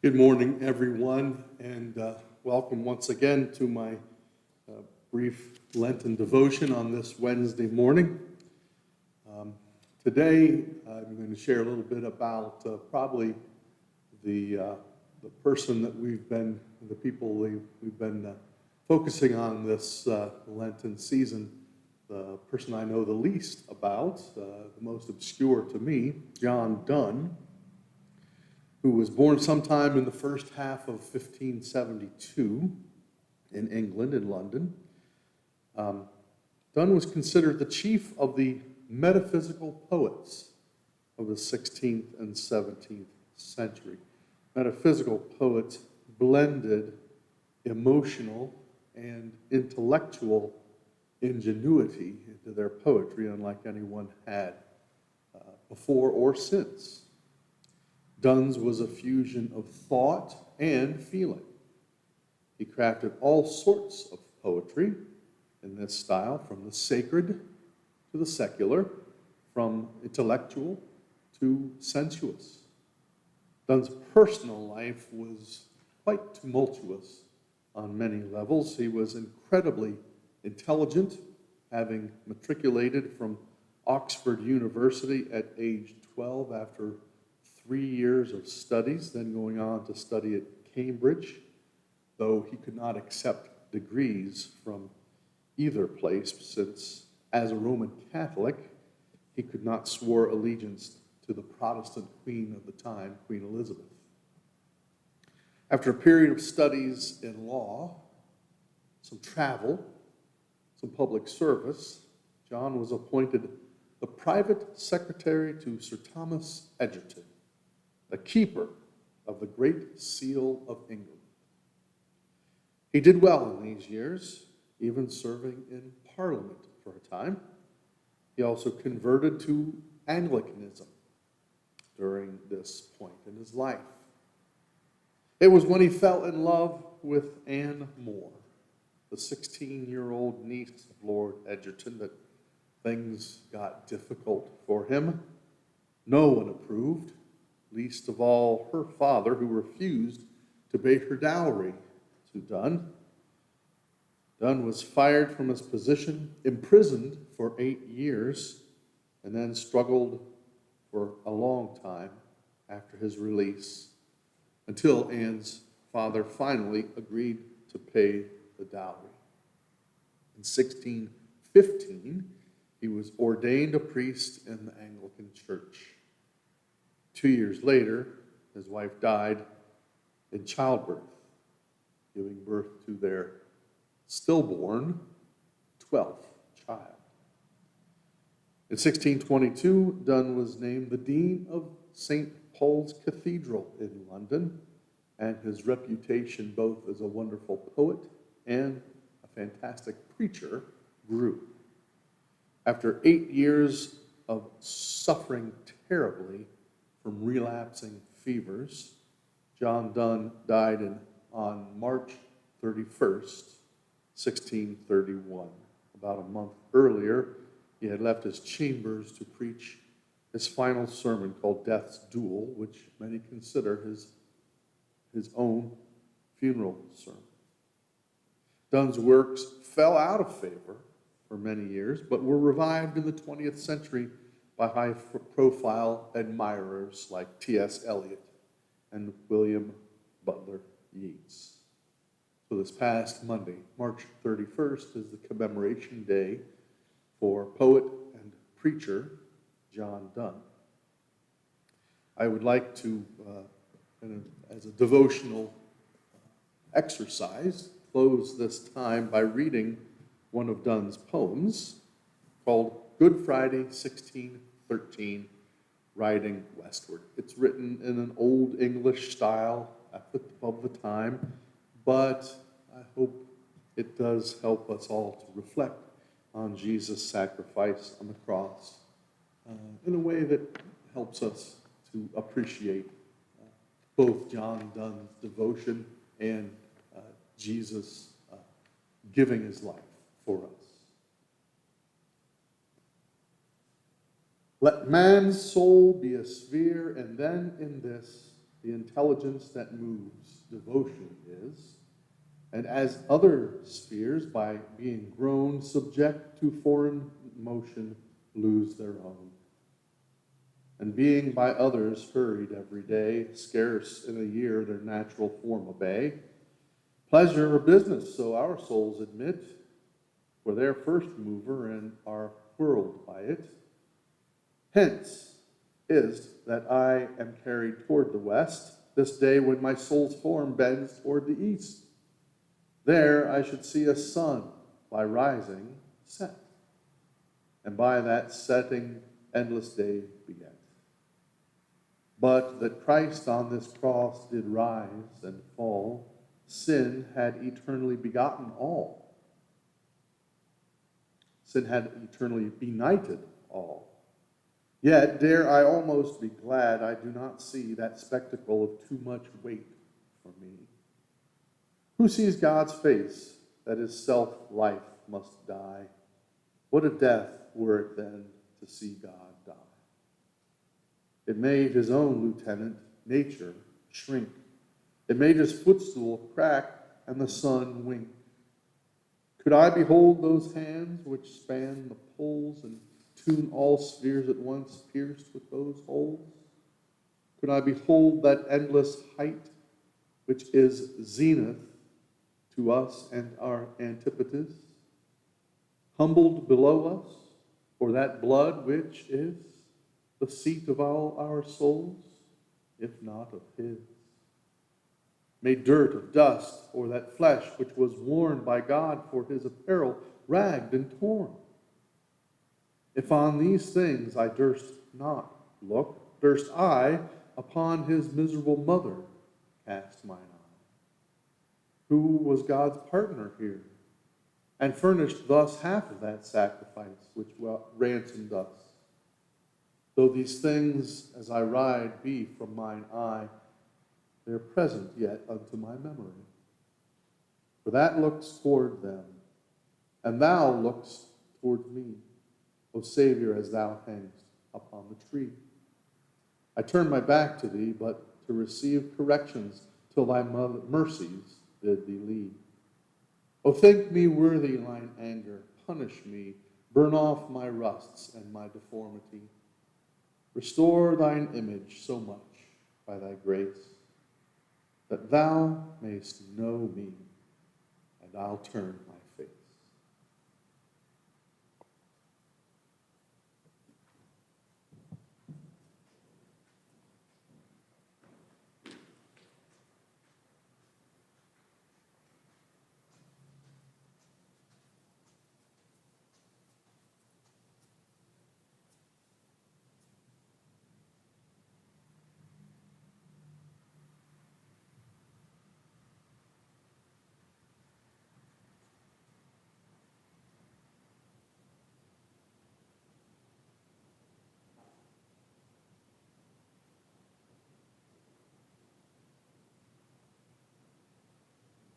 Good morning, everyone, and welcome once again to my brief Lenten devotion on this Wednesday morning. Today, I'm going to share a little bit about probably the person that the people we've been focusing on this Lenten season, the person I know the least about, the most obscure to me, John Donne, who was born sometime in the first half of 1572 in England, in London. Donne was considered the chief of the metaphysical poets of the 16th and 17th century. Metaphysical poets blended emotional and intellectual ingenuity into their poetry, unlike anyone had before or since. Donne's was a fusion of thought and feeling. He crafted all sorts of poetry in this style, from the sacred to the secular, from intellectual to sensuous. Donne's personal life was quite tumultuous on many levels. He was incredibly intelligent, having matriculated from Oxford University at age 12 after 3 years of studies, then going on to study at Cambridge, though he could not accept degrees from either place, since as a Roman Catholic, he could not swear allegiance to the Protestant queen of the time, Queen Elizabeth. After a period of studies in law, some travel, some public service, John was appointed the private secretary to Sir Thomas Egerton, the keeper of the Great Seal of England. He did well in these years, even serving in Parliament for a time. He also converted to Anglicanism during this point in his life. It was when he fell in love with Anne More, the 16-year-old niece of Lord Egerton, that things got difficult for him. No one approved, least of all her father, who refused to pay her dowry to Donne. Donne was fired from his position, imprisoned for 8 years, and then struggled for a long time after his release, until Anne's father finally agreed to pay the dowry. In 1615, he was ordained a priest in the Anglican Church. 2 years later, his wife died in childbirth, giving birth to their stillborn 12th child. In 1622, Donne was named the Dean of St. Paul's Cathedral in London, and his reputation both as a wonderful poet and a fantastic preacher grew. After 8 years of suffering terribly from relapsing fevers, John Donne died on March 31st, 1631. About a month earlier, he had left his chambers to preach his final sermon called Death's Duel, which many consider his own funeral sermon. Donne's works fell out of favor for many years, but were revived in the 20th century by high-profile admirers like T.S. Eliot and William Butler Yeats. So this past Monday, March 31st, is the commemoration day for poet and preacher John Donne. I would like to, as a devotional exercise, close this time by reading one of Donne's poems called Good Friday, 1613, Riding Westward. It's written in an Old English style of the time, but I hope it does help us all to reflect on Jesus' sacrifice on the cross in a way that helps us to appreciate both John Donne's devotion and Jesus giving his life for us. Let man's soul be a sphere, and then in this the intelligence that moves, devotion is, and as other spheres, by being grown subject to foreign motion, lose their own. And being by others hurried every day, scarce in a year their natural form obey. Pleasure or business, so our souls admit, for their first mover and are whirled by it. Hence is that I am carried toward the west, this day when my soul's form bends toward the east. There I should see a sun by rising set, and by that setting endless day beget. But that Christ on this cross did rise and fall, sin had eternally begotten all. Sin had eternally benighted all. Yet dare I almost be glad I do not see that spectacle of too much weight for me. Who sees God's face, that his self-life must die? What a death were it then to see God die. It made his own lieutenant, nature, shrink. It made his footstool crack and the sun wink. Could I behold those hands which span the poles and tune all spheres at once pierced with those holes? Could I behold that endless height which is zenith to us and our antipodes, humbled below us, or that blood which is the seat of all our souls, if not of his? Made dirt of dust, or that flesh which was worn by God for his apparel, ragged and torn? If on these things I durst not look, durst I upon his miserable mother cast mine eye? Who was God's partner here, and furnished thus half of that sacrifice which ransomed us? Though these things, as I ride, be from mine eye, they are present yet unto my memory. For that looks toward them, and thou lookst toward me, O Savior, as thou hangest upon the tree. I turn my back to thee, but to receive corrections till thy mercies bid thee lead. O think me worthy thine anger, punish me, burn off my rusts and my deformity. Restore thine image so much by thy grace, that thou mayst know me, and I'll turn my